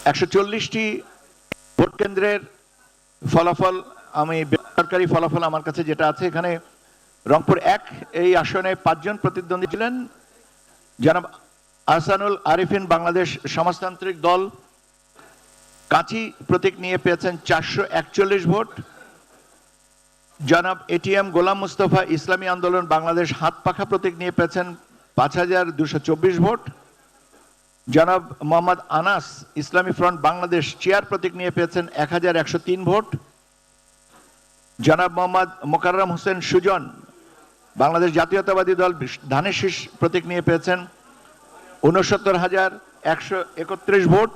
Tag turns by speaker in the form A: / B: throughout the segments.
A: 140টি vote কেন্দ্রের ফলাফল আমি বেসরকারি ফলাফল আমার কাছে যেটা আছে, এখানে রংপুর 1 এই আসনে 5 জন প্রতিদ্বন্দ্বী ছিলেন। জনাব আহসানুল আরিফিন বাংলাদেশ সমাজতান্ত্রিক দল কাঁচি প্রতীক নিয়ে পেয়েছেন 441 ভোট। জনাব এটিএম গোলাম মুস্তফা ইসলামী আন্দোলন বাংলাদেশ হাত পাখা প্রতীক নিয়ে পেয়েছেন 5224 ভোট। জনাব মোহাম্মদ আনাস ইসলামী ফ্রন্ট বাংলাদেশ চেয়ার প্রতীক নিয়ে পেয়েছেন 1103 ভোট। জনাব মোহাম্মদ মোকাররম হোসেন সুজন বাংলাদেশ জাতীয়তাবাদী দল ধানের শীষ প্রতীক নিয়ে পেয়েছেন 69,131 ভোট।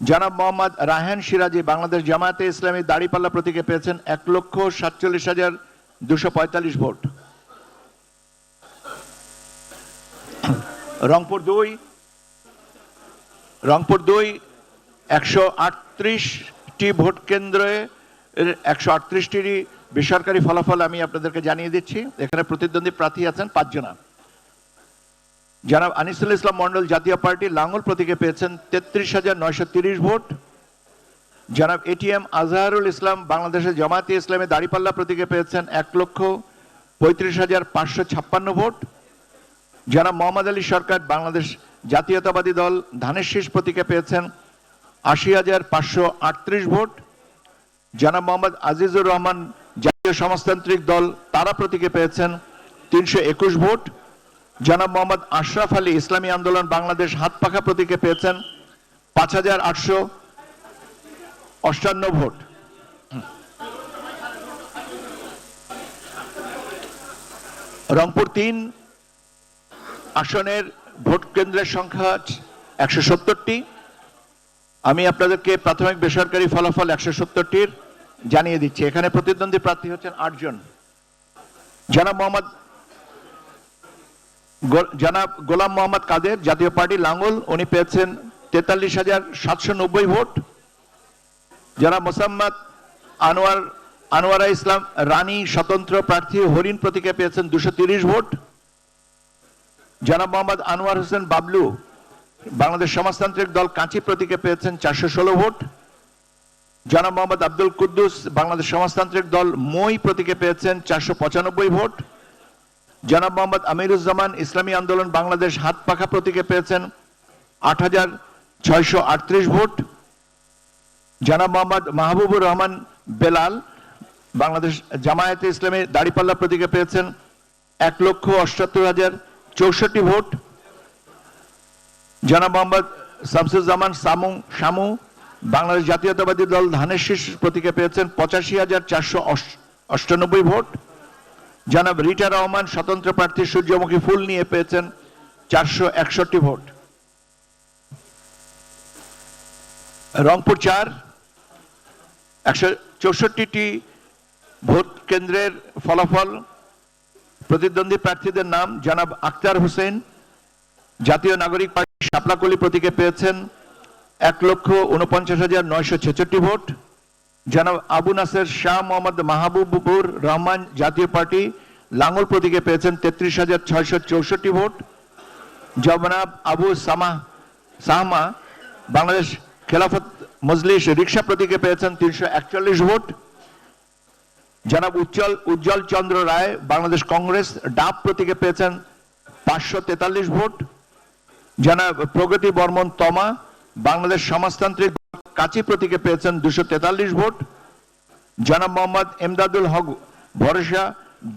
A: জনাব মোহাম্মদ রায়হান সিরাজি বাংলাদেশ জামায়াতে ইসলামী দাড়িপাল্লা প্রতীকে পেয়েছেন 1,47,245 ভোট। রংপুর 2 138টি ভোট কেন্দ্রে 138টি বেসরকারি ফলাফল আমি আপনাদেরকে জানিয়ে দিচ্ছি। এখানে প্রতিদ্বন্দ্বী প্রার্থী আছেন 5 জন। জনাব আনিসুল ইসলাম মন্ডল জাতীয় পার্টি লাঙ্গল প্রতীকে পেয়েছেন 33,930 ভোট। জনাব এটিএম আজহারুল ইসলাম বাংলাদেশের জামায়াতে ইসলামী দাড়িপাল্লা প্রতীকে পেয়েছেন 1,35,556 ভোট। জনাব মোহাম্মদ আলী সরকার বাংলাদেশ জাতীয়তাবাদী দল ধানের শীষ প্রতীকে পেয়েছেন 80,538 ভোট। জনাব মোহাম্মদ আজিজুর রহমান জাতীয় সমাজতান্ত্রিক দল তারা প্রতীকে পেয়েছেন 321 ভোট। জনাব মোহাম্মদ আশরাফ আলী ইসলামী আন্দোলন বাংলাদেশ হাত পাখা প্রতীকে পেয়েছেন 5,858 ভোট। রংপুর 3 আসনের ভোট কেন্দ্রের সংখ্যা 170টি। আমি আপনাদেরকে প্রাথমিক বেসরকারি ফলাফল 170টির জানিয়ে দিচ্ছি। এখানে প্রতিদ্বন্দ্বী প্রার্থী হচ্ছেন 8 জন। জনাব গোলাম মোহাম্মদ কাদের জাতীয় পার্টি লাঙ্গল, উনি পেয়েছেন 43,790 ভোট। জনাব মোসাম্মদ আনোয়ারা ইসলাম রানী স্বতন্ত্র প্রার্থী হরিণ প্রতীকে পেয়েছেন 230 ভোট। জনাব মোহাম্মদ আনোয়ার হোসেন বাবলু বাংলাদেশ সমাজতান্ত্রিক দল কাঁচি প্রতীকে পেয়েছেন 416 ভোট। জনাব মোহাম্মদ আব্দুল কুদ্দুস বাংলাদেশ সমাজতান্ত্রিক দল মই প্রতীকে পেয়েছেন 495 ভোট। জনাব মোহাম্মদ আমিরুজ্জামান ইসলামী আন্দোলন বাংলাদেশ হাত পাখা প্রতীকে পেয়েছেন 8,638 ভোট। জনাব মোহাম্মদ মাহবুবুর রহমান বেলাল বাংলাদেশ জামায়াতে ইসলামী দাড়িপাল্লা প্রতীকে পেয়েছেন 1,78,064 ভোট। জনাব মোহাম্মদ শামসুজ্জামান শামু বাংলাদেশ জাতীয়তাবাদী দল ধানের শীষ প্রতীকে পেয়েছেন 85,498 ভোট। জনাব রিটা রহমান স্বতন্ত্র প্রার্থী সূর্যমুখী ফুল নিয়ে পেয়েছেন 461 ভোট। রংপুর 4 164টি ভোট কেন্দ্রের ফলাফল প্রতিদ্বন্দ্বী প্রার্থীদের নাম: জনাব আক্তার হোসেন জাতীয় নাগরিক পার্টি শাপলাকলি প্রতীকে পেয়েছেন 1,49,966 ভোট। জনাব আবু নাসের শাহ মোহাম্মদ মাহবুবুর রহমান জাতীয় পার্টি লাঙ্গল প্রতীকে পেয়েছেন 33,664 ভোট। জনাব আবু সাহমা বাংলাদেশ খেলাফত মজলিস রিকশা প্রতীকে পেয়েছেন 341 ভোট। জনাব উজ্জ্বল চন্দ্র রায় বাংলাদেশ কংগ্রেস ডাব প্রতীকে পেয়েছেন 543 ভোট। জনাব প্রগতি বর্মন তমা বাংলাদেশ সমাজতান্ত্রিক কাঁচি প্রতীকে পেয়েছেন 243 ভোট। জনাব মোহাম্মদ এমদাদুল হক ভরসা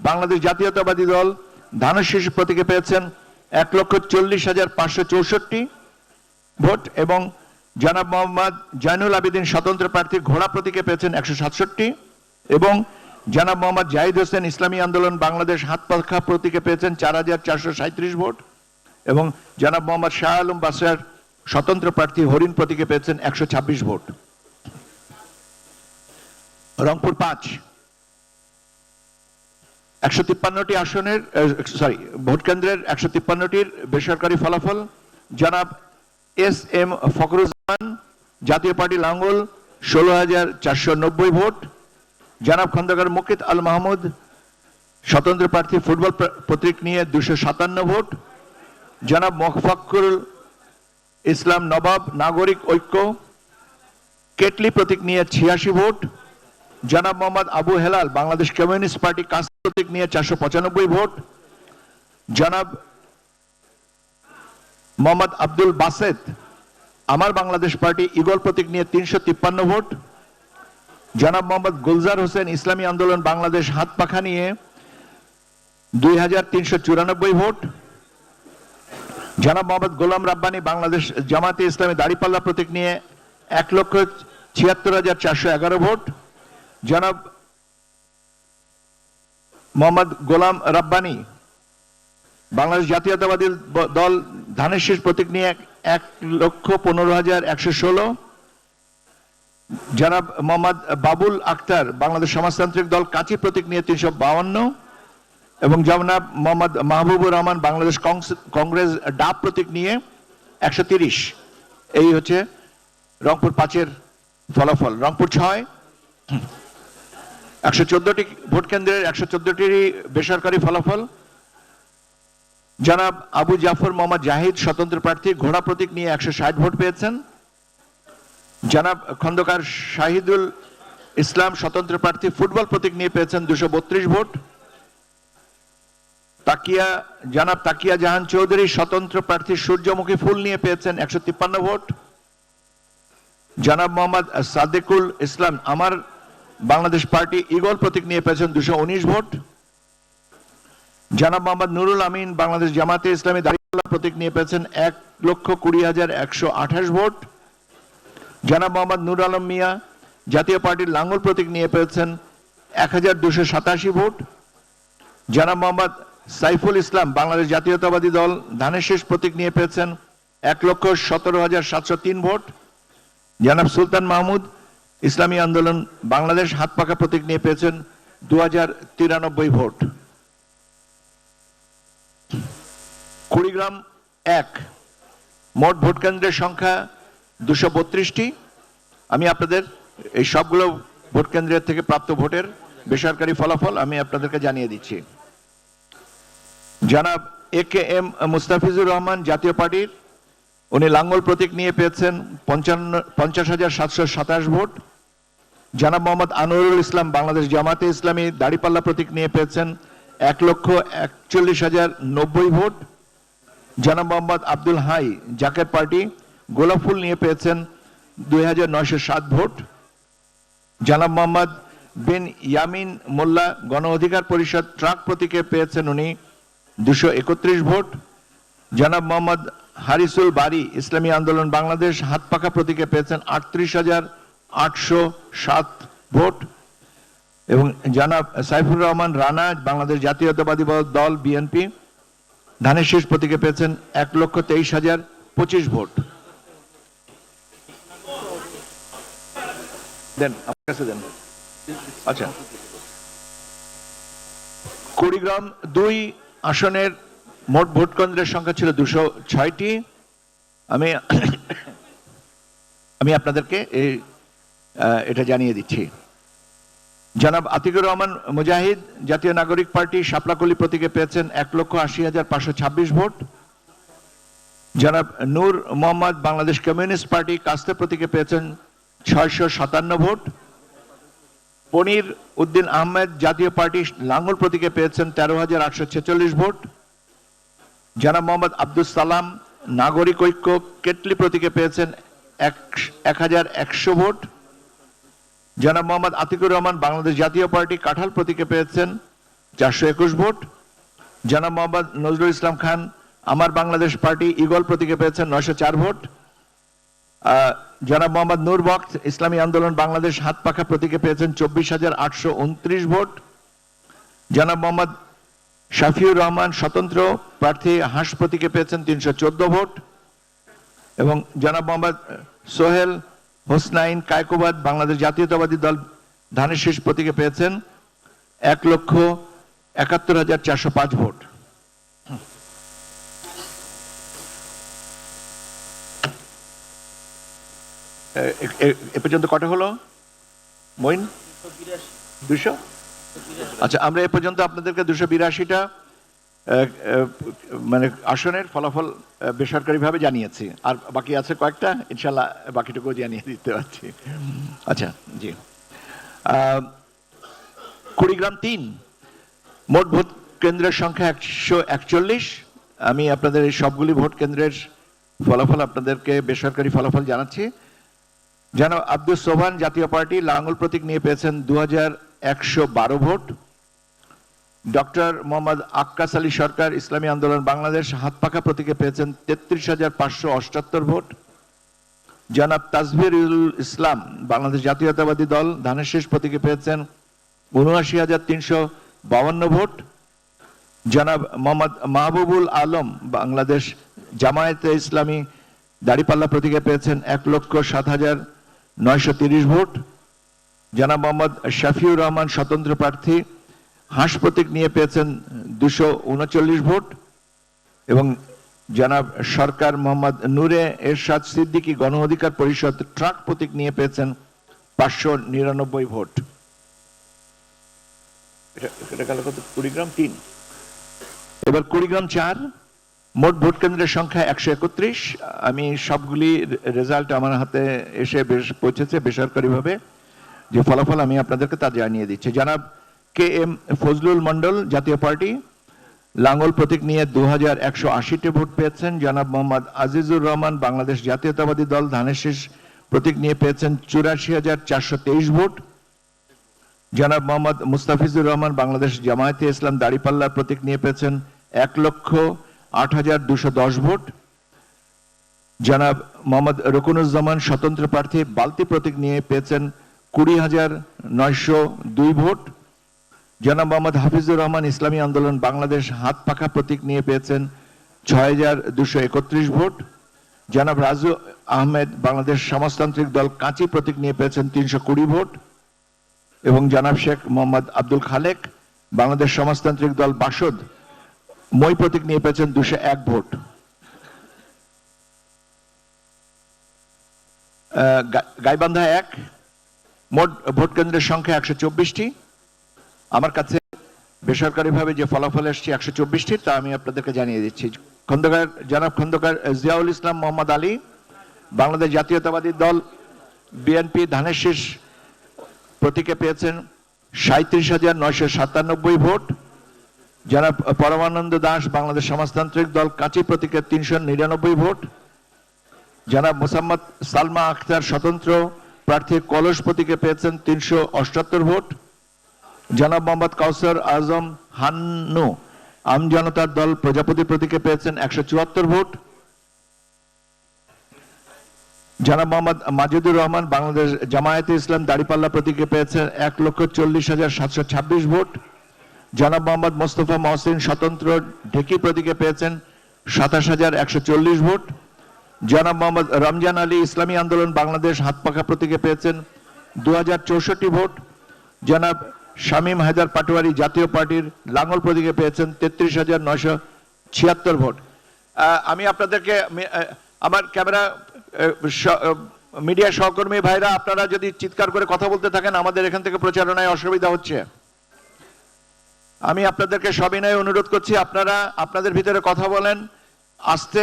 A: বাংলাদেশ জাতীয়তাবাদী দল ধানের শীষ প্রতীকে পেয়েছেন 1,40,564 ভোট এবং জনাব মোহাম্মদ জাইনুল আবেদিন স্বতন্ত্র প্রার্থী ঘোড়া প্রতীকে পেয়েছেন 167 এবং জনাব মোহাম্মদ জাহিদ হোসেন ইসলামী আন্দোলন বাংলাদেশ হাত পাখা প্রতীকে পেয়েছেন 4,437 ভোট এবং জনাব মোহাম্মদ শাহ আলম বাসার স্বতন্ত্র প্রার্থী হরিণ প্রতীকে পেয়েছেন 126 ভোট। রংপুর 5 153টি আসনের ভোট কেন্দ্রের 153টির বেসরকারি ফলাফল: জনাব এস.এম. ফখরুজ্জামান জাতীয় পার্টি লাঙ্গল 16,490 ভোট। জনাব খন্দকার মুকিত আল মাহমুদ স্বতন্ত্র প্রার্থী ফুটবল প্রতীক নিয়ে 257 ভোট। জনাব মোফাক্কুরুল ইসলাম নবাব নাগরিক ঐক্য কেটলি প্রতীক নিয়ে 86 ভোট, জনাব মোহাম্মদ আবু হেলাল বাংলাদেশ কমিউনিস্ট পার্টি কাস্ট প্রতীক নিয়ে 495 ভোট, জনাব মোহাম্মদ আব্দুল বাসেত আমার বাংলাদেশ পার্টি ইগল প্রতীক নিয়ে 353 ভোট, জনাব মোহাম্মদ গুলজার হোসেন ইসলামী আন্দোলন বাংলাদেশ হাত পাখা নিয়ে 2394 ভোট, জনাব মোহাম্মদ গোলাম রাব্বানী বাংলাদেশ জামাতে ইসলামী দাড়িপাল্লা প্রতীক নিয়ে 1,76,411 ভোট, জনাব মোহাম্মদ গোলাম রাব্বানী বাংলাদেশ জাতীয়তাবাদী দল ধানের শীষ প্রতীক নিয়ে 1,15,116, জনাব মোহাম্মদ বাবুল আক্তার বাংলাদেশ সমাজতান্ত্রিক দল কাচি প্রতীক নিয়ে 352 এবং জনাব মোহাম্মদ মাহবুবুর রহমান বাংলাদেশ কংগ্রেস ডাব প্রতীক নিয়ে 130। এই হচ্ছে রংপুর 5-এর ফলাফল। রংপুর 6 114টি ভোট কেন্দ্রের 114টিরই বেসরকারি ফলাফল। জনাব আবু জাফর মোহাম্মদ জাহিদ স্বতন্ত্র প্রার্থী ঘোড়া প্রতীক নিয়ে 160 ভোট পেয়েছেন। জনাব খন্দকার শাহিদুল ইসলাম স্বতন্ত্র প্রার্থী ফুটবল প্রতীক নিয়ে পেয়েছেন 232 ভোট। জনাব তাকিয়া জাহান চৌধুরী স্বতন্ত্র প্রার্থী সূর্যমুখী ফুল নিয়ে পেয়েছেন 153 ভোট। জনাব মোহাম্মদ সাদেকুল ইসলাম আমার বাংলাদেশ পার্টি ইগল প্রতীক নিয়ে পেয়েছেন 219 ভোট। জনাব মোহাম্মদ নুরুল আমিন বাংলাদেশ জামাতে ইসলামী দাড়িপাল্লা প্রতীক নিয়ে পেয়েছেন 1,20,128 ভোট। জনাব মোহাম্মদ নুর আলম মিয়া জাতীয় পার্টির লাঙ্গল প্রতীক নিয়ে পেয়েছেন 1,287 ভোট। জনাব মোহাম্মদ সাইফুল ইসলাম বাংলাদেশ জাতীয়তাবাদী দল ধানের শীষ প্রতীক নিয়ে পেয়েছেন 1,17,703 ভোট। জনাব সুলতান মাহমুদ ইসলামী আন্দোলন বাংলাদেশ হাত পাখা প্রতীক নিয়ে পেয়েছেন 2,093 ভোট। কুড়িগ্রাম 1 মোট ভোট কেন্দ্রের সংখ্যা 232টি। আমি আপনাদের এই সবগুলো ভোট কেন্দ্রের থেকে প্রাপ্ত ভোটের বেসরকারি ফলাফল আমি আপনাদেরকে জানিয়ে দিচ্ছি। জনাব AKM মুস্তাফিজুর রহমান জাতীয় পার্টির উনি লাঙ্গল প্রতীক নিয়ে পেয়েছেন 50,727 ভোট। জনাব মোহাম্মদ আনোয়ারুল ইসলাম বাংলাদেশ জামাতে ইসলামী দাড়িপাল্লা প্রতীক নিয়ে পেয়েছেন 1,41,090 ভোট। জনাব মোহাম্মদ আব্দুল হাই জাকের পার্টি গোলাপ ফুল নিয়ে পেয়েছেন 2,907 ভোট। জনাব মোহাম্মদ বিন ইয়ামিন মোল্লা গণ অধিকার পরিষদ ট্রাক প্রতীকে পেয়েছেন উনি 231 ভোট। জনাব মোহাম্মদ হারিসুল বারি ইসলামী আন্দোলন বাংলাদেশ হাত পাখা প্রতীকে পেয়েছেন 38,807 ভোট এবং জনাব সাইফুর রহমান রানা বাংলাদেশ জাতীয়তাবাদী দল বিএনপি ধানের শীষ প্রতীকে পেয়েছেন 1,23,025 ভোট। দেন আপনার কাছে দেন। আচ্ছা, কুড়িগ্রাম 2 আসনের মোট ভোট কেন্দ্রের সংখ্যা ছিল 206টি। আমি আপনাদেরকে এটা জানিয়ে দিচ্ছি। জনাব আতিকুর রহমান মুজাহিদ জাতীয় নাগরিক পার্টি শাপলাকলি প্রতীকে পেয়েছেন 1,80,526 ভোট। জনাব নূর মোহাম্মদ বাংলাদেশ কমিউনিস্ট পার্টি কাস্তে প্রতীকে পেয়েছেন 657 ভোট। পনির উদ্দিন আহমেদ জাতীয় পার্টি লাঙ্গল প্রতীকে পেয়েছেন 13,846 ভোট। জনাব মোহাম্মদ আব্দুল সালাম নাগরিক ঐক্য কেটলি প্রতীকে পেয়েছেন 1,100 ভোট। জনাব মোহাম্মদ আতিকুর রহমান বাংলাদেশ জাতীয় পার্টি কাঁঠাল প্রতীকে পেয়েছেন 421 ভোট। জনাব মোহাম্মদ নজরুল ইসলাম খান আমার বাংলাদেশ পার্টি ইগল প্রতীকে পেয়েছেন 904 ভোট। জনাব মোহাম্মদ নূর বক্ত ইসলামী আন্দোলন বাংলাদেশ হাত পাখা প্রতীকে পেয়েছেন 24,829 ভোট। জনাব মোহাম্মদ শাফিউর রহমান স্বতন্ত্র প্রার্থী হাঁস প্রতীকে পেয়েছেন 314 ভোট এবং জনাব মোহাম্মদ সোহেল হোসনাইন কায়কোবাদ বাংলাদেশ জাতীয়তাবাদী দল ধানের শীষ প্রতীকে পেয়েছেন 1,71,405 ভোট। এ পর্যন্ত কত হলো মইন? 200। আচ্ছা, আমরা এ পর্যন্ত আপনাদেরকে 282টা মানে আসনের ফলাফল বেসরকারিভাবে জানিয়েছি, আর বাকি আছে কয়েকটা, ইনশাল্লাহ বাকিটুকু জানিয়ে দিতে পারছি। আচ্ছা, জি। কুড়িগ্রাম 3, মোট ভোট কেন্দ্রের সংখ্যা 141। আমি আপনাদের এই সবগুলি ভোট কেন্দ্রের ফলাফল আপনাদেরকে বেসরকারি ফলাফল জানাচ্ছি। জনাব আব্দুল সোবহান জাতীয় পার্টি লাঙ্গল প্রতীক নিয়ে পেয়েছেন 2112 ভোট। ডক্টর মোহাম্মদ আক্কাস আলী সরকার ইসলামী আন্দোলন বাংলাদেশ হাতপাখা প্রতীকে পেয়েছেন 33,578 ভোট। জনাব তাজভিরুল ইসলাম বাংলাদেশ জাতীয়তাবাদী দল ধানের শীষ প্রতীকে পেয়েছেন 79,352 ভোট। জনাব মোহাম্মদ মাহবুবুল আলম বাংলাদেশ জামায়াতে ইসলামী দাড়িপাল্লা প্রতীকে পেয়েছেন 1,07,930 ভোট। জনাব মোহাম্মদ শাফিউর রহমান স্বতন্ত্র প্রার্থী হাঁস প্রতীক নিয়ে পেয়েছেন 239 ভোট এবং জনাব সরকার মোহাম্মদ নূরে এরশাদ সিদ্দিকী গণ অধিকার পরিষদ ট্রাক প্রতীক নিয়ে পেয়েছেন 599 ভোট। এটা গেল কত? কুড়িগ্রাম 3। এবার কুড়িগ্রাম 4, মোট ভোট কেন্দ্রের সংখ্যা 131। আমি সবগুলি রেজাল্ট আমার হাতে এসে পৌঁছেছে বেসরকারিভাবে, যে ফলাফল আমি আপনাদেরকে তা জানিয়ে দিচ্ছি। জনাব কে এম ফজলুল মন্ডল জাতীয় পার্টি লাঙ্গল প্রতীক নিয়ে 2180টি ভোট পেয়েছেন। জনাব মোহাম্মদ আজিজুর রহমান বাংলাদেশ জাতীয়তাবাদী দল ধানের শীষ প্রতীক নিয়ে পেয়েছেন 84,423 ভোট। জনাব মোহাম্মদ মুস্তাফিজুর রহমান বাংলাদেশ জামায়াতে ইসলাম দাড়িপাল্লা প্রতীক নিয়ে পেয়েছেন 1,08,210 ভোট। জনাব মোহাম্মদ রকুনুজ্জামান স্বতন্ত্র প্রার্থী বালতি প্রতীক নিয়ে পেয়েছেন 20,902 ভোট। জনাব মোহাম্মদ হাফিজুর রহমান ইসলামী আন্দোলন বাংলাদেশ হাত পাখা প্রতীক নিয়ে পেয়েছেন 6,231 ভোট। জনাব রাজু আহমেদ বাংলাদেশ সমাজতান্ত্রিক দল কাঁচি প্রতীক নিয়ে পেয়েছেন 320 ভোট এবং জনাব শেখ মোহাম্মদ আব্দুল খালেক বাংলাদেশ সমাজতান্ত্রিক দল বাসদ মই প্রতীক নিয়ে পেয়েছেন 201 ভোট। গাইবান্ধা 1, মোট ভোট কেন্দ্রের সংখ্যা 124টি। আমার কাছে বেসরকারিভাবে যে ফলাফল এসছে 124টি, তা আমি আপনাদেরকে জানিয়ে দিচ্ছি। জনাব খন্দকার জিয়াউল ইসলাম মোহাম্মদ আলী বাংলাদেশ জাতীয়তাবাদী দল বিএনপি ধানের শীষ প্রতীকে পেয়েছেন 37,997 ভোট। জনাব পরমানন্দ দাস বাংলাদেশ সমাজতান্ত্রিক দল কাঁচি প্রতীকে 399 ভোট। জনাব মোসাম্মদ সালমা আখতার স্বতন্ত্র প্রার্থী কলস প্রতীকে পেয়েছেন 378 ভোট। জনাব মোহাম্মদ কাউসার আজম হান্নু আমজনতার দল প্রজাপতি প্রতীকে পেয়েছেন 174 ভোট। জনাব মোহাম্মদ মাজিদুর রহমান বাংলাদেশ জামায়াতে ইসলাম দাড়িপাল্লা প্রতীকে পেয়েছেন 1,40,726 ভোট। জনাব মোহাম্মদ মোস্তফা মহসিন স্বতন্ত্র ঢেকি প্রতীকে পেয়েছেন 27,140 ভোট। জনাব মোহাম্মদ রমজান আলী ইসলামী আন্দোলন বাংলাদেশ হাতপাখা প্রতীকে পেয়েছেন 2064 ভোট। জনাব শামীম হায়দার পাটোয়ারি জাতীয় পার্টির লাঙ্গল প্রতীকে পেয়েছেন 33,976 ভোট। আমি আপনাদেরকে আমার ক্যামেরা মিডিয়া সহকর্মী ভাইরা, আপনারা যদি চিৎকার করে কথা বলতে থাকেন আমাদের এখান থেকে প্রচারণায় অসুবিধা হচ্ছে। আমি আপনাদেরকে সবিনয়ে অনুরোধ করছি, আপনারা আপনাদের ভিতরে কথা বলেন আস্তে,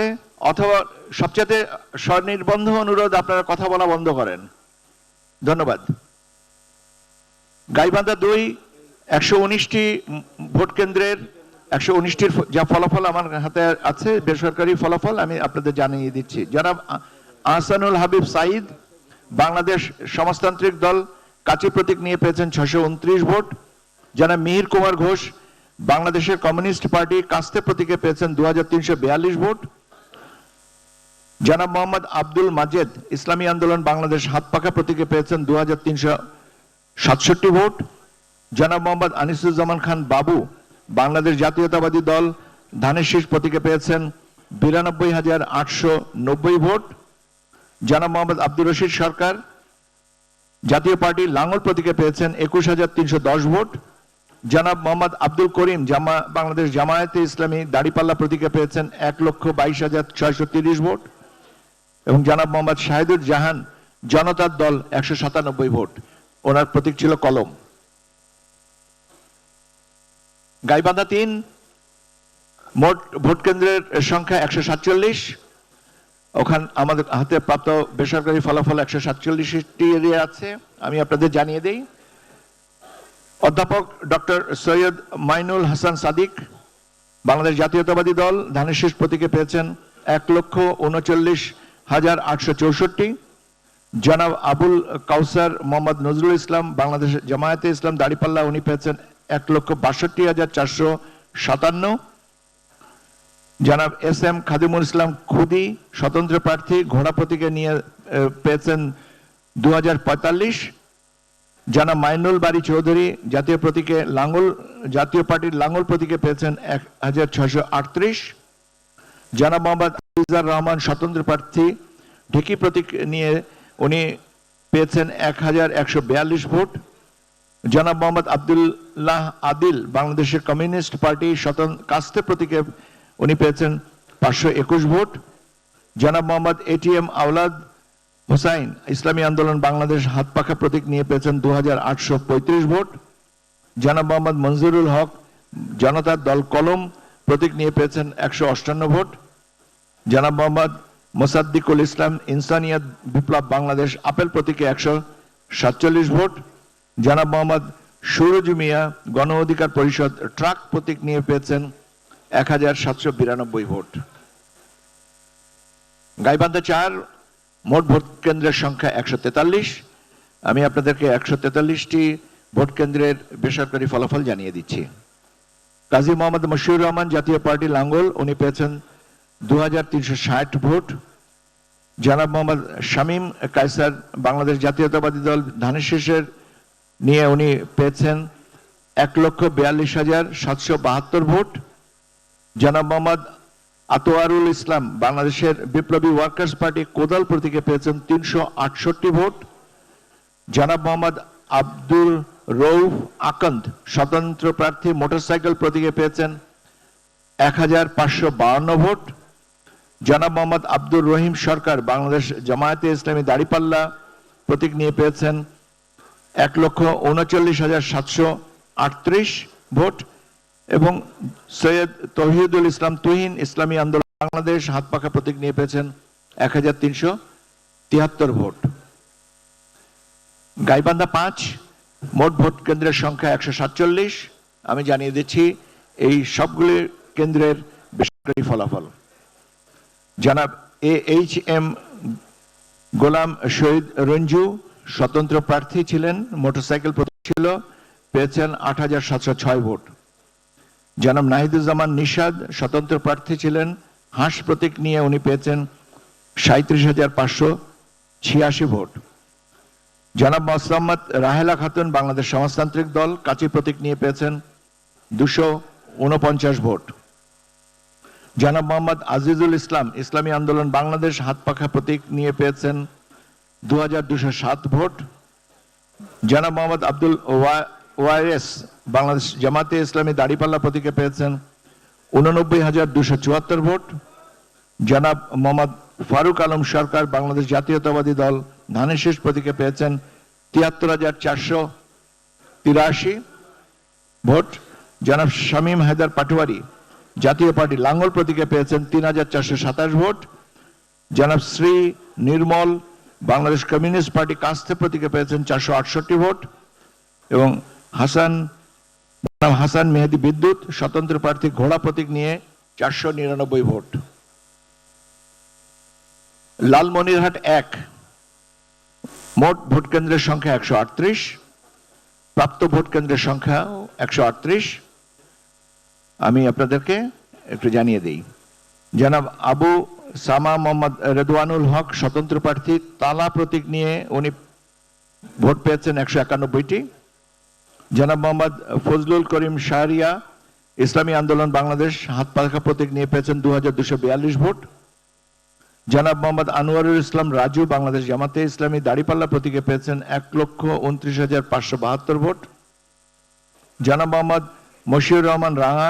A: অথবা সবচেয়ে স্বনির্বন্ধ অনুরোধ, আপনারা কথা বলা বন্ধ করেন। ধন্যবাদ। গাইবান্ধা 2, 119টি ভোট কেন্দ্রের 119টির যা ফলাফল আমার হাতে আছে বেসরকারি ফলাফল আমি আপনাদের জানিয়ে দিচ্ছি। জনাব আহসানুল হাবিব সাইদ বাংলাদেশ সমাজতান্ত্রিক দল কাঁচি প্রতীক নিয়ে পেয়েছেন 629 ভোট। জনাব মিহির কুমার ঘোষ বাংলাদেশের কমিউনিস্ট পার্টি কাস্তে প্রতীকে পেয়েছেন 2,342 ভোট। জনাব মোহাম্মদ আব্দুল মাজেদ ইসলামী আন্দোলন বাংলাদেশ হাতপাখা প্রতীকে পেয়েছেন 2,367 ভোট। জনাব মোহাম্মদ আনিসুজ্জামান খান বাবু বাংলাদেশ জাতীয়তাবাদী দল ধানের শীষ প্রতীকে পেয়েছেন 92,890 ভোট। জনাব মোহাম্মদ আব্দুর রশিদ সরকার জাতীয় পার্টি লাঙ্গল প্রতীকে পেয়েছেন 21,310 ভোট। জনাব মোহাম্মদ আব্দুল করিম বাংলাদেশ জামায়াতে ইসলামী দাড়িপাল্লা প্রতীকে পেয়েছেন 1,22,630 ভোট এবং জনাব মোহাম্মদ শাহিদুর জাহান জনতার দল 197 ভোট, ওনার প্রতীক ছিল কলম। গাইবান্ধা 3, মোট ভোট কেন্দ্রের সংখ্যা 147। ওখানে আমাদের হাতে প্রাপ্ত বেসরকারি ফলাফল 147টি এরিয়া আছে, আমি আপনাদের জানিয়ে দেই। অধ্যাপক ডক্টর সৈয়দ মাইনুল হাসান সাদিক বাংলাদেশ জাতীয়তাবাদী দল ধানের শীষ প্রতীকে পেয়েছেন 1,39,864। জনাব আবুল কাউসার মোহাম্মদ নজরুল ইসলাম বাংলাদেশ জামায়াতে ইসলাম দাঁড়িপাল্লা, উনি পেয়েছেন 1,62,457। জনাব এস এম খাদিমুল ইসলাম খুদি স্বতন্ত্র প্রার্থী ঘোড়া প্রতীকে নিয়ে পেয়েছেন 2045। জনাব মাইনুল বাড়ি চৌধুরী জাতীয় প্রতীকে লাঙ্গল জাতীয় পার্টির লাঙ্গল প্রতীকে পেয়েছেন 1,638। জনাব মোহাম্মদ আজিজার রহমান স্বতন্ত্র প্রার্থী ঢেকি প্রতীক নিয়ে উনি পেয়েছেন 1,142 ভোট। জনাব মোহাম্মদ আব্দুল্লাহ আদিল বাংলাদেশের কমিউনিস্ট পার্টি কাস্তে প্রতীকে উনি পেয়েছেন 521 ভোট। জনাব মোহাম্মদ এটিএম আওলাদ হোসাইন ইসলামী আন্দোলন বাংলাদেশ হাতপাখা প্রতীক নিয়ে পেয়েছেন 2,835 ভোট। জনাব মোহাম্মদ মঞ্জুরুল হক জনতার দল কলম প্রতীক নিয়ে পেয়েছেন 158 ভোট। জনাব মোহাম্মদ মোসাদ্দিকুল ইসলাম ইনসানিয়াত বিপ্লব বাংলাদেশ আপেল প্রতীকে 147 ভোট। জনাব মোহাম্মদ সুরজ মিয়া গণ অধিকার পরিষদ ট্রাক প্রতীক নিয়ে পেয়েছেন 1,792 ভোট। গাইবান্ধা 4 মোট ভোট কেন্দ্রের সংখ্যা 143। আমি আপনাদেরকে 143টি ভোট কেন্দ্রের বেসরকারি ফলাফল জানিয়ে দিচ্ছি। কাজী মোহাম্মদ মশিউর রহমান জাতীয় পার্টি লাঙ্গল, উনি পেয়েছেন 2,360 ভোট। জনাব মোহাম্মদ শামীম কায়সার বাংলাদেশ জাতীয়তাবাদী দল ধানের শীষের নিয়ে উনি পেয়েছেন 1,42,772 ভোট। জনাব মোহাম্মদ আতোয়ারুল ইসলাম বাংলাদেশের বিপ্লবী ওয়ার্কার্স পার্টি কোদাল প্রতীকে পেয়েছেন 368 ভোট। জনাব মোহাম্মদ আব্দুল রৌফ আকন্দ স্বতন্ত্র প্রার্থী মোটরসাইকেল প্রতীকে পেয়েছেন 1,552 ভোট। জনাব মোহাম্মদ আব্দুর রহিম সরকার বাংলাদেশ জামায়াতে ইসলামী দাঁড়িপাল্লা প্রতীক নিয়ে পেয়েছেন 1,39,738 ভোট এবং সৈয়দ তৌহিদুল ইসলাম তুহিন ইসলামী আন্দোলন বাংলাদেশ হাতপাখা প্রতীক নিয়ে পেয়েছেন 1,373 ভোট। গাইবান্ধা 5 মোট ভোট কেন্দ্রের সংখ্যা 147। আমি জানিয়ে দিচ্ছি এই সবগুলি কেন্দ্রের বেসরকারি ফলাফল। জনাব AHM গোলাম শহীদ রঞ্জু স্বতন্ত্র প্রার্থী ছিলেন, মোটরসাইকেল প্রতীক ছিল, পেয়েছেন 8,706 ভোট। জনাব নাহিদুজ্জামান নিশাদ স্বতন্ত্র প্রার্থী ছিলেন, হাঁস প্রতীক নিয়ে উনি পেয়েছেন 37,586 ভোট। জনাব মোসাম্মদ রাহেলা খাতুন বাংলাদেশ সমাজতান্ত্রিক দল কাচি প্রতীক নিয়ে পেয়েছেন 249 ভোট। জনাব মোহাম্মদ আজিজুল ইসলাম ইসলামী আন্দোলন বাংলাদেশ হাতপাখা প্রতীক নিয়ে পেয়েছেন 2,207 ভোট। জনাব মোহাম্মদ আব্দুল ওয়ারেস বাংলাদেশ জামাতে ইসলামী দাঁড়িপাল্লা প্রতীকে পেয়েছেন 89,274 ভোট। জনাব মোহাম্মদ ফারুক আলম সরকার বাংলাদেশ জাতীয়তাবাদী দল ধানের শীষ প্রতীকে পেয়েছেন 73,483 ভোট। জনাব শামীম হায়দার পাটোয়ারি জাতীয় পার্টি লাঙ্গল প্রতীকে পেয়েছেন 3,427 ভোট। জনাব শ্রী নির্মল বাংলাদেশ কমিউনিস্ট পার্টি কাস্তে প্রতীকে পেয়েছেন 468 ভোট এবং হাসান মেহেদি বিদ্যুৎ স্বতন্ত্র প্রার্থী ঘোড়া প্রতীক নিয়ে 499 ভোট। লালমনিরহাট 1 মোট ভোট কেন্দ্রের সংখ্যা 138, প্রাপ্ত ভোট কেন্দ্রের সংখ্যা 138। আমি আপনাদেরকে একটু জানিয়ে দিই। জনাব আবু সামা মোহাম্মদ রেদওয়ানুল হক স্বতন্ত্র প্রার্থী তালা প্রতীক নিয়ে উনি ভোট পেয়েছেন 191টি। জনাব মোহাম্মদ ফজলুল করিম শাহরিয়া ইসলামী আন্দোলন বাংলাদেশ হাতপাখা প্রতীক নিয়ে পেয়েছেন 2,242 ভোট। জনাব মোহাম্মদ আনোয়ারুল ইসলাম রাজু বাংলাদেশ জামাতে ইসলামী দাঁড়িপাল্লা প্রতীকে পেয়েছেন 1,29,572 ভোট। জনাব মোহাম্মদ মশিউর রহমান রাঙা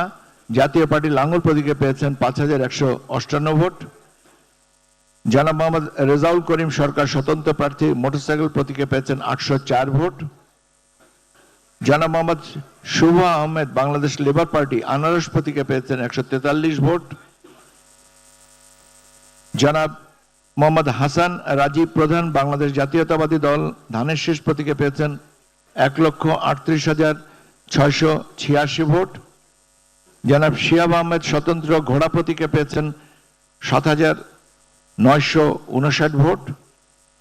A: জাতীয় পার্টি লাঙ্গল প্রতীকে পেয়েছেন 5,158 ভোট। জনাব মোহাম্মদ রেজাউল করিম সরকার স্বতন্ত্র প্রার্থী মোটরসাইকেল প্রতীকে পেয়েছেন 804 ভোট। জনাব মোহাম্মদ শুভ আহমেদ বাংলাদেশ লেবার পার্টি আনারস প্রতীকে পেয়েছেন 143 ভোট। জনাব মোহাম্মদ হাসান রাজীব প্রধান বাংলাদেশ জাতীয়তাবাদী দল ধানের শীষ প্রতীকে পেয়েছেন 1,38,686 ভোট। জনাব শিহাব আহমেদ স্বতন্ত্র ঘোড়া প্রতীকে পেয়েছেন 7,959 ভোট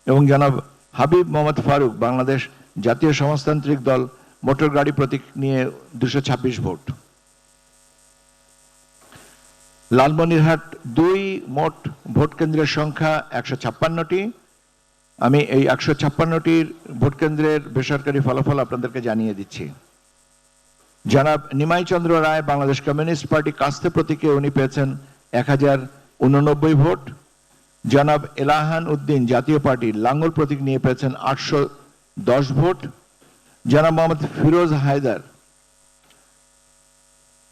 A: এবং জনাব হাবিব মোহাম্মদ ফারুক বাংলাদেশ জাতীয় সমাজতান্ত্রিক দল মোটর গাড়ি প্রতীক নিয়ে 226 ভোট। লালমনিরহাট 2 মোট ভোট কেন্দ্রের সংখ্যা 156টি। আমি এই 156টির ভোট কেন্দ্রের বেসরকারি ফলাফল আপনাদেরকে জানিয়ে দিচ্ছি। জনাব নিমাই চন্দ্র রায় বাংলাদেশ কমিউনিস্ট পার্টি কাস্তে প্রতীকে উনি পেয়েছেন 1089 ভোট। জনাব এলাহান উদ্দিন জাতীয় পার্টি লাঙ্গল প্রতীক নিয়ে পেয়েছেন 810 ভোট। জনাব মোহাম্মদ ফিরোজ হায়দার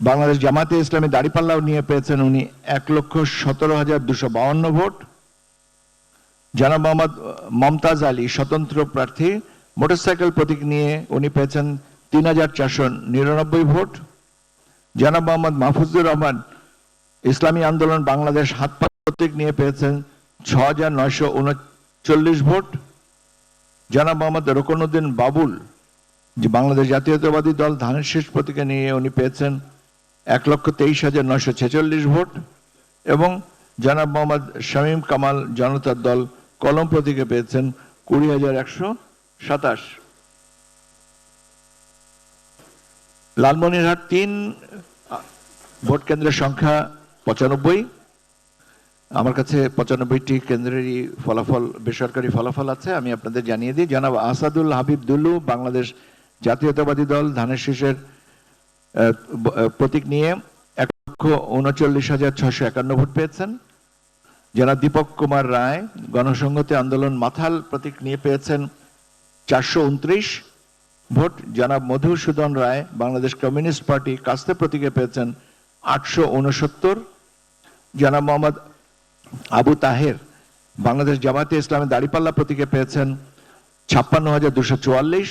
A: বাংলাদেশ জামাতে ইসলামী দাড়িপাল্লাও নিয়ে পেয়েছেন উনি 1,17,252 ভোট। জনাব মোহাম্মদ মমতাজ আলী স্বতন্ত্র প্রার্থী মোটরসাইকেল প্রতীক নিয়ে উনি পেয়েছেন 3,499 ভোট। জনাব মোহাম্মদ মাহফুজুর রহমান ইসলামী আন্দোলন বাংলাদেশ হাত পা প্রতীক নিয়ে পেয়েছেন 6,939 ভোট। জনাব মোহাম্মদ রুকনউদ্দিন বাবুল যে বাংলাদেশ জাতীয়তাবাদী দল ধানের শীষ প্রতীকে নিয়ে উনি পেয়েছেন 1,23,946 ভোট এবং জনাব মোহাম্মদ শামীম কামাল জনতার দল কলম প্রতীকে পেয়েছেন 20,127। লালমনিরহাট 3 ভোট কেন্দ্রের সংখ্যা 95। আমার কাছে 95টি কেন্দ্রেরই ফলাফল বেসরকারি ফলাফল আছে, আমি আপনাদের জানিয়ে দিই। জনাব আসাদুল হাবিব দুলু বাংলাদেশ জাতীয়তাবাদী দল ধানের শীষের প্রতীক নিয়ে 1,39,651 ভোট পেয়েছেন। জনাব দীপক কুমার রায় গণসংহতি আন্দোলন মাথাল প্রতীক নিয়ে পেয়েছেন 429 ভোট। জনাব মধুসূদন রায় বাংলাদেশ কমিউনিস্ট পার্টি কাস্তে প্রতীকে পেয়েছেন 869। জনাব মোহাম্মদ আবু তাহের বাংলাদেশ জামাতে ইসলামী দাড়িপাল্লা প্রতীকে পেয়েছেন 56,244।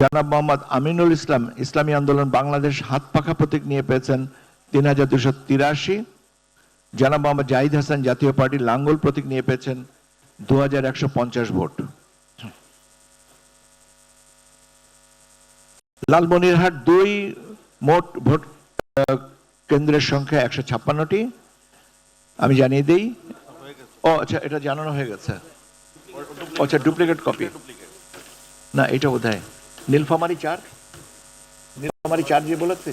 A: জনাব মোহাম্মদ আমিনুল ইসলাম ইসলামী আন্দোলন বাংলাদেশ হাত পাখা প্রতীক নিয়ে পেয়েছেন 3,283। জনাব মোহাম্মদ জাহিদ হাসান জাতীয় পার্টি লাঙ্গল প্রতীক নিয়ে পেয়েছেন 2,150 ভোট। লালমনিরহাট 2 মোট ভোট কেন্দ্রের সংখ্যা 156টি। আমি জানিয়ে দিই। ও আচ্ছা, এটা জানানো হয়ে গেছে। আচ্ছা, ডুপ্লিকেট কপি না, এটা বোধহয় নীলফামারী 4 যে বলেছে।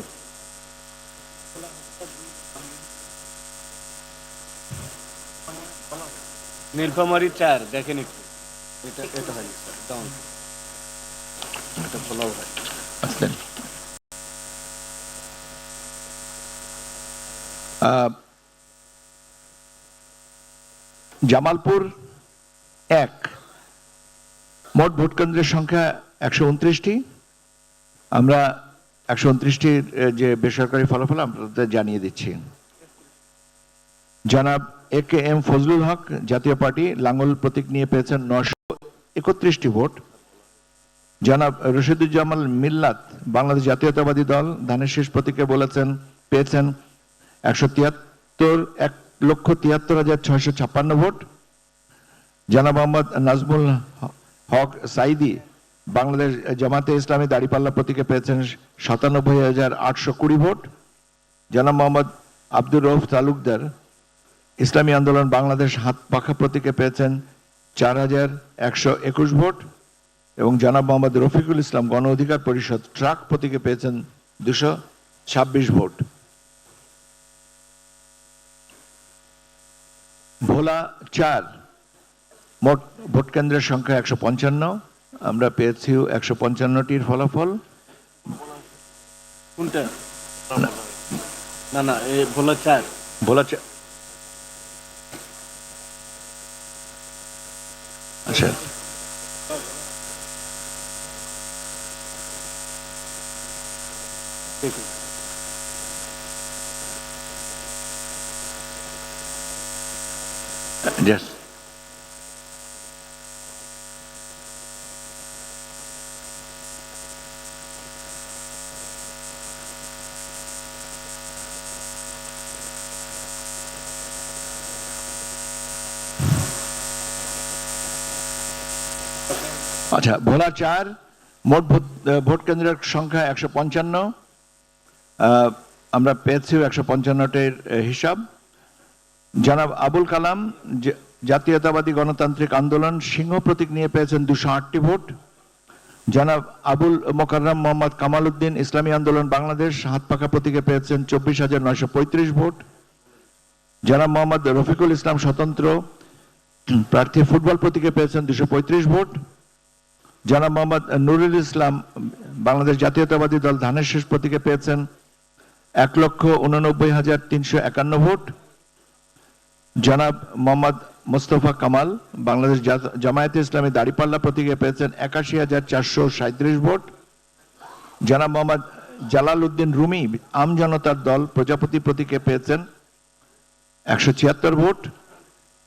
B: নীলফামারী 4 দেখেন একটু, এটা হয় স্যার, ডাউন এটা ফলো হয়।
A: আসলেন জামালপুর 1 মোট ভোট কেন্দ্রের সংখ্যা 129টি। আমরা 129টির যে বেসরকারি ফলাফল আপনাদের জানিয়ে দিচ্ছি। জনাব AKM ফজলুল হক জাতীয় পার্টি লাঙ্গল প্রতীক নিয়ে পেয়েছেন 931টি ভোট। জনাব রশিদুজ্জামান মিল্লাত বাংলাদেশ জাতীয়তাবাদী দল ধানের শীষ প্রতীকে পেয়েছেন 1,73,656 ভোট। জনাব মোহাম্মদ নাজমুল হক সাইদি বাংলাদেশ জামাতে ইসলামী দাড়িপাল্লা প্রতীকে পেয়েছেন 97,820 ভোট। জনাব মোহাম্মদ আব্দুর রউফ তালুকদার ইসলামী আন্দোলন বাংলাদেশ হাত পাখা প্রতীকে পেয়েছেন 4,121 ভোট এবং জনাব মোহাম্মদ রফিকুল ইসলাম গণ অধিকার পরিষদ ট্রাক প্রতীকে পেয়েছেন 226 ভোট। ভোলা 4 মোট ভোট কেন্দ্রের সংখ্যা 155। আমরা পেয়েছি 155টির ফলাফল।
B: কোনটা? না এই ভোলা 4
A: আচ্ছা, yes. আচ্ছা, ভোলা 4, মোট ভোট কেন্দ্রের সংখ্যা 155। আমরা পেয়েছি 155টির হিসাব। জনাব আবুল কালাম জাতীয়তাবাদী গণতান্ত্রিক আন্দোলন সিংহ প্রতীক নিয়ে পেয়েছেন 208টি ভোট। জনাব আবুল মোকাররম মোহাম্মদ কামাল উদ্দিন ইসলামী আন্দোলন বাংলাদেশ হাতপাখা প্রতীকে পেয়েছেন 24,935 ভোট। জনাব মোহাম্মদ রফিকুল ইসলাম স্বতন্ত্র প্রার্থী ফুটবল প্রতীকে পেয়েছেন 235 ভোট। জনাব মোহাম্মদ নুরুল ইসলাম বাংলাদেশ জাতীয়তাবাদী দল ধানের শেষ প্রতীকে পেয়েছেন 1,89,351 ভোট। জনাব মোহাম্মদ মোস্তফা কামাল বাংলাদেশ জামায়াতে ইসলামী দাড়িপাল্লা প্রতীকে পেয়েছেন 81,437 ভোট। জনাব মোহাম্মদ জালাল উদ্দিন রুমি আম জনতার দল প্রজাপতি প্রতীকে পেয়েছেন 176 ভোট।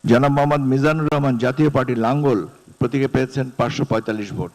A: জনাব মোহাম্মদ মিজানুর রহমান জাতীয় পার্টি লাঙ্গল প্রতীকে পেয়েছেন 545 ভোট।